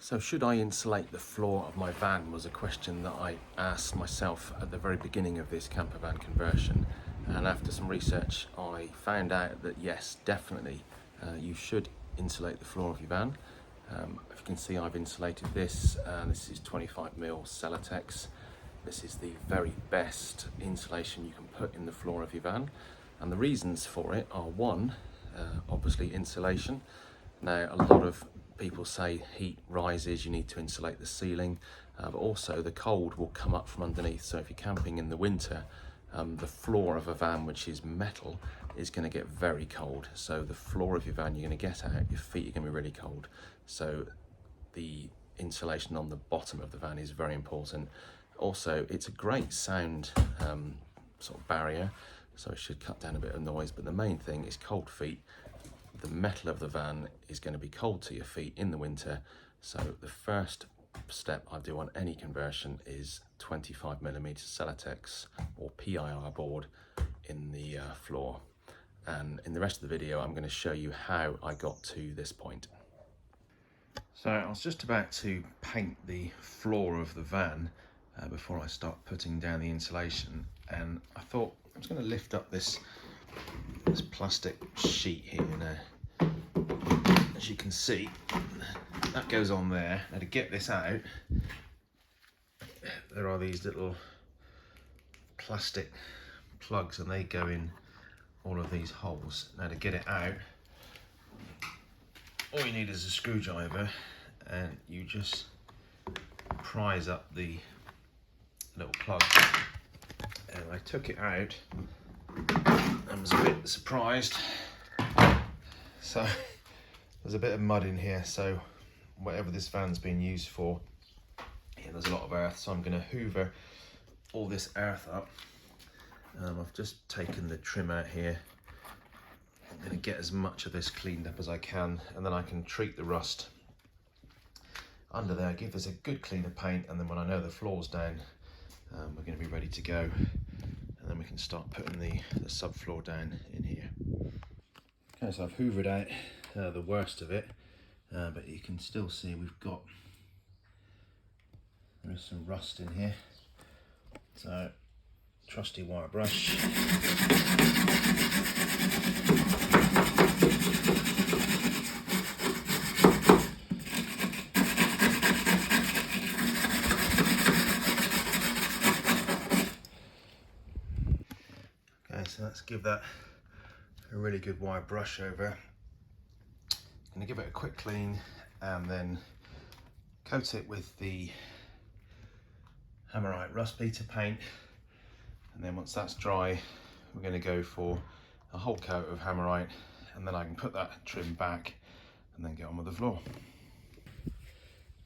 So should I insulate the floor of my van was a question that I asked myself at the very beginning of this campervan conversion, and after some research I found out that yes, definitely you should insulate the floor of your van. If you can see, I've insulated this. This is 25mm Celotex. This is the very best insulation you can put in the floor of your van, and the reasons for it are one, obviously insulation. Now, a lot of people say heat rises, you need to insulate the ceiling, but also the cold will come up from underneath. So if you're camping in the winter, the floor of a van, which is metal, is going to get very cold. So the floor of your van, you're going to get out, your feet are going to be really cold. So the insulation on the bottom of the van is very important. Also, it's a great sound sort of barrier, so it should cut down a bit of noise, but the main thing is cold feet. The metal of the van is going to be cold to your feet in the winter, so the first step I do on any conversion is 25mm Celotex or PIR board in the floor. And in the rest of the video I'm going to show you how I got to this point. So I was just about to paint the floor of the van before I start putting down the insulation, and I thought I was going to lift up this plastic sheet here now. As you can see, that goes on there. Now to get this out, there are these little plastic plugs and they go in all of these holes. Now to get it out, all you need is a screwdriver, and you just prise up the little plug. And I took it out and was a bit surprised. So there's a bit of mud in here, so whatever this van's been used for, there's a lot of earth, so I'm going to hoover all this earth up. I've just taken the trim out here. I'm going to get as much of this cleaned up as I can, and then I can treat the rust under there, give this a good clean of paint, and then when I know the floor's down, we're going to be ready to go, and then we can start putting the subfloor down in here. Okay, so I've hoovered out the worst of it, but you can still see there's some rust in here. So, trusty wire brush. Okay, so let's give that a really good wire brush over. I'm going to give it a quick clean and then coat it with the Hammerite rust beater paint, and then once that's dry we're going to go for a whole coat of Hammerite, and then I can put that trim back and then get on with the floor.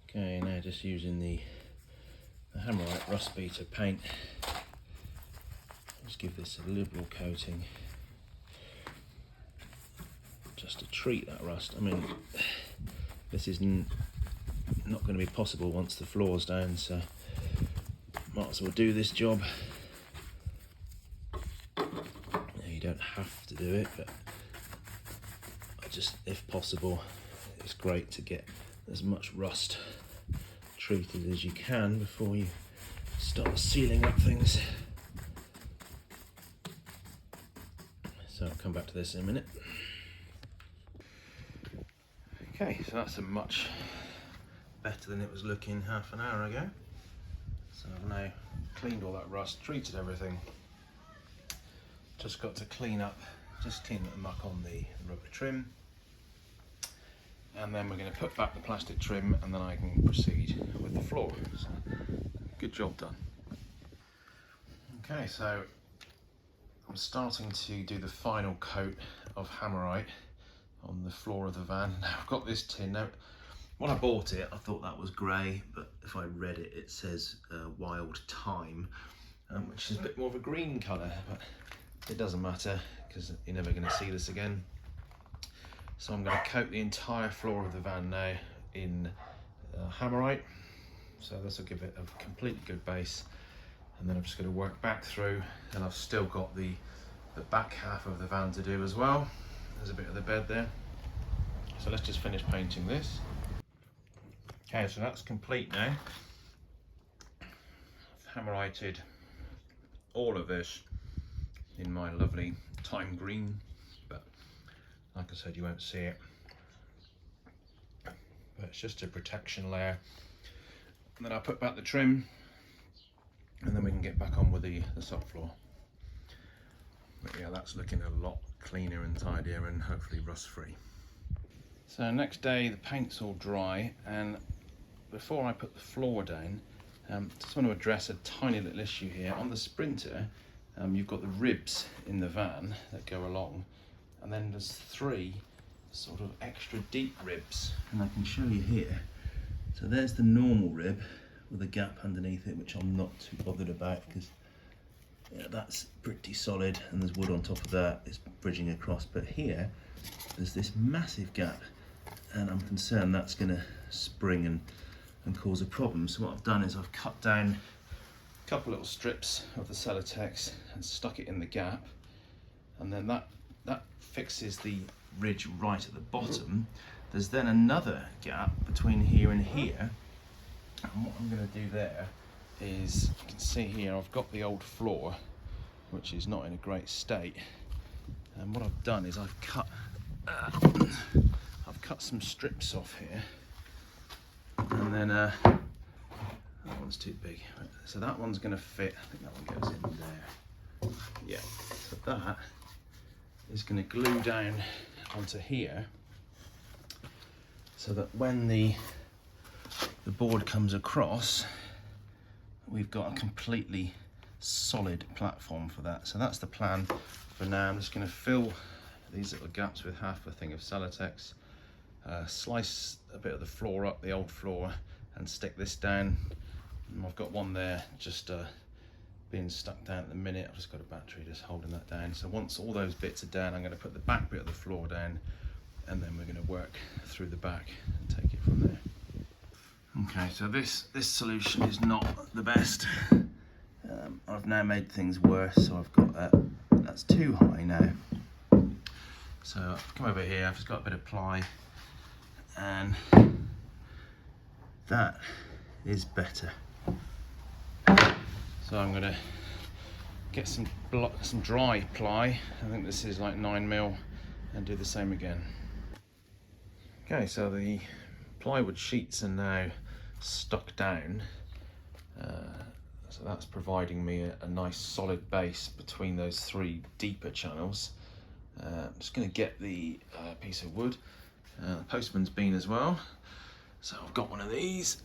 Okay, now just using the Hammerite rust beater paint, just give this a liberal coating just to treat that rust. I mean, this is not going to be possible once the floor's down, so might as well do this job. You don't have to do it, but just, if possible, it's great to get as much rust treated as you can before you start sealing up things. So I'll come back to this in a minute. Okay, so that's a much better than it was looking half an hour ago. So I've now cleaned all that rust, treated everything. Just got to clean the muck on the rubber trim. And then we're going to put back the plastic trim, and then I can proceed with the floor. So, good job done. Okay, so I'm starting to do the final coat of Hammerite on the floor of the van. Now I've got this tin. Now, when I bought it, I thought that was grey, but if I read it, it says wild thyme, which is a bit more of a green colour, but it doesn't matter because you're never going to see this again. So I'm going to coat the entire floor of the van now in Hammerite. So this will give it a completely good base, and then I'm just going to work back through, and I've still got the back half of the van to do as well. There's a bit of the bed there. So let's just finish painting this. Okay, so that's complete now. I've hammerite all of this in my lovely thyme green, but like I said, you won't see it. But it's just a protection layer. And then I'll put back the trim, and then we can get back on with the subfloor. But yeah, that's looking a lot cleaner and tidier and hopefully rust free. So next day the paint's all dry, and before I put the floor down, just want to address a tiny little issue here. On the Sprinter, you've got the ribs in the van that go along, and then there's 3 sort of extra deep ribs, and I can show you here. So there's the normal rib with a gap underneath it, which I'm not too bothered about because that's pretty solid, and there's wood on top of that, it's bridging across. But here there's this massive gap, and I'm concerned that's going to spring and cause a problem. So what I've done is I've cut down a couple little strips of the Celotex and stuck it in the gap, and then that fixes the ridge right at the bottom. There's then another gap between here and here, and what I'm going to do there is, you can see here I've got the old floor, which is not in a great state, and what I've done is I've cut some strips off here, and then that one's too big, so that one's going to fit. I think that one goes in there. Yeah, so that is going to glue down onto here, so that when the board comes across, we've got a completely solid platform for that. So that's the plan for now. I'm just going to fill these little gaps with half a thing of Celotex, slice a bit of the floor up, the old floor, and stick this down. And I've got one there just being stuck down at the minute. I've just got a battery just holding that down. So once all those bits are down, I'm going to put the back bit of the floor down, and then we're going to work through the back and take it from there. Okay, so this solution is not the best. I've now made things worse, so I've got that's too high now. So I've come over here, I've just got a bit of ply, and that is better. So I'm going to get some dry ply. I think this is like 9mm, and do the same again. Okay, so the plywood sheets are now stuck down, so that's providing me a nice solid base between those 3 deeper channels. I'm just going to get the piece of wood, postman's bean as well, so I've got one of these.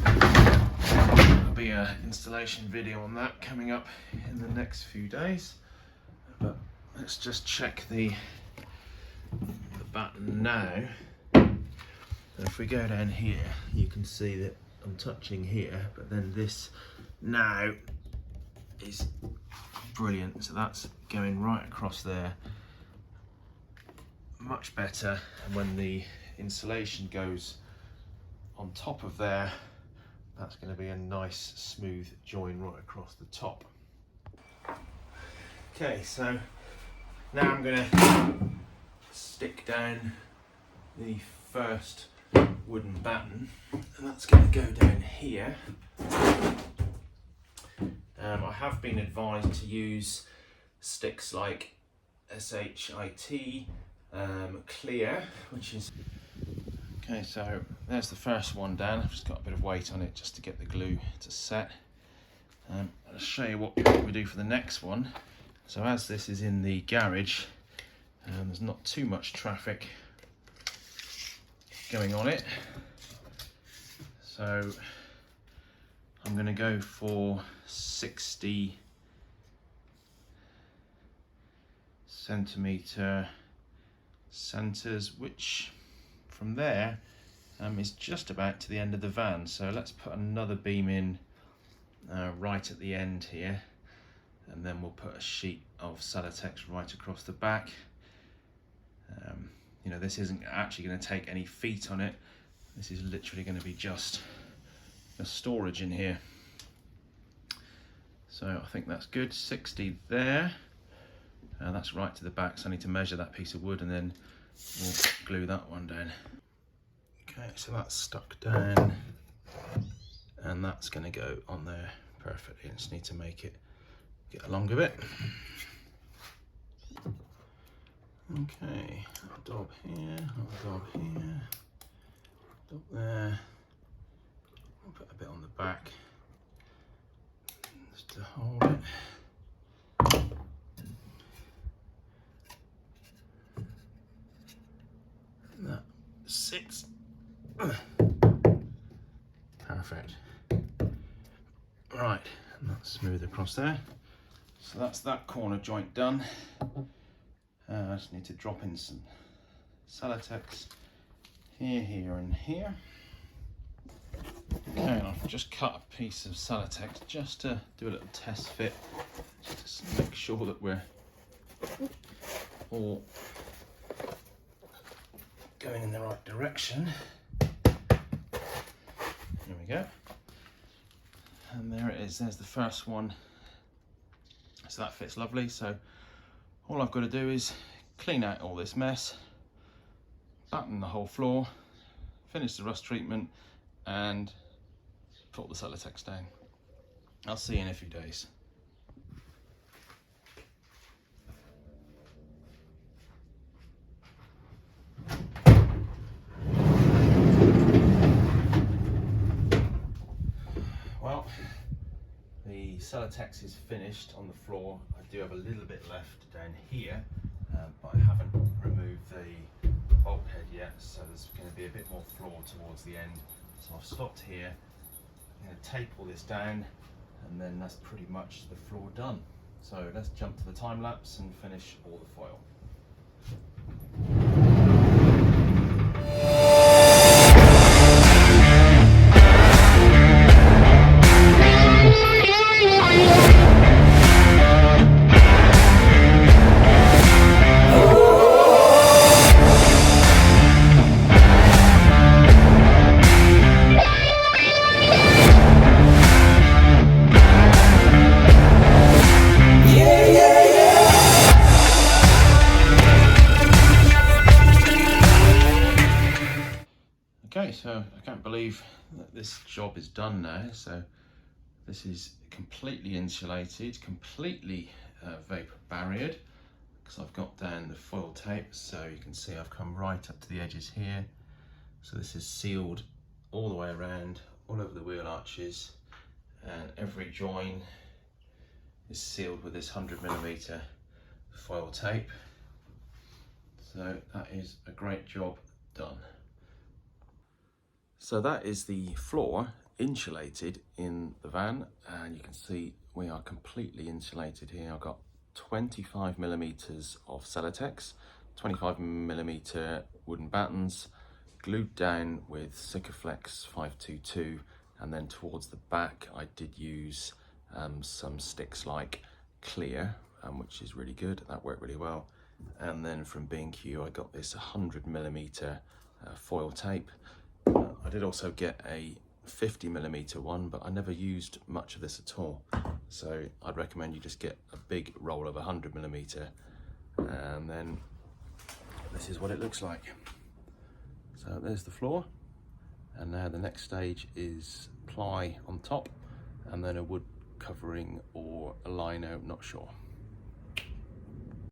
There'll be an installation video on that coming up in the next few days, but let's just check the batten now. If we go down here, you can see that I'm touching here, but then this now is brilliant. So that's going right across there, much better. And when the insulation goes on top of there, that's going to be a nice smooth join right across the top. Okay, so now I'm going to stick down the first wooden batten, and that's going to go down here. I have been advised to use sticks like SHIT Clear, which is okay. So there's the first one down. I've just got a bit of weight on it just to get the glue to set. I'll show you what we do for the next one. So as this is in the garage, there's not too much traffic going on it, so I'm going to go for 60 centimetre centres, which from there is just about to the end of the van. So let's put another beam in right at the end here, and then we'll put a sheet of Celotex right across the back. You know, this isn't actually going to take any feet on it. This is literally going to be just a storage in here. So I think that's good. 60 there. That's right to the back, so I need to measure that piece of wood and then we'll glue that one down. Okay, so that's stuck down, and that's going to go on there perfectly. Just need to make it get along a bit. Okay, I'll dob here, I'll dob here, dob there. I'll put a bit on the back just to hold it. And that sits. Perfect. Right, and that's smooth across there. So that's that corner joint done. I just need to drop in some Celotex here, here and here. Okay, and I've just cut a piece of Celotex just to do a little test fit, just to make sure that we're all going in the right direction. There we go. And there it is, there's the first one. So that fits lovely. So all I've got to do is clean out all this mess, batten the whole floor, finish the rust treatment, and put the Celotex down. I'll see you in a few days. Well, the Celotex is finished on the floor. I do have a little bit left down here, but I haven't removed the bulkhead yet, so there's going to be a bit more floor towards the end. So I've stopped here. I'm going to tape all this down, and then that's pretty much the floor done. So let's jump to the time lapse and finish all the foil. Okay, so I can't believe that this job is done now. So this is completely insulated, completely vapor barriered, because I've got down the foil tape. So you can see I've come right up to the edges here. So this is sealed all the way around, all over the wheel arches, and every join is sealed with this 100mm foil tape. So that is a great job done. So that is the floor insulated in the van, and you can see we are completely insulated here. I've got 25mm of Celotex, 25mm wooden battens, glued down with Sikaflex 522, and then towards the back I did use some sticks like clear, which is really good. That worked really well. And then from B&Q I got this 100mm foil tape. I did also get a 50mm one, but I never used much of this at all. So I'd recommend you just get a big roll of 100mm, and then this is what it looks like. So there's the floor, and now the next stage is ply on top, and then a wood covering or a lino, not sure.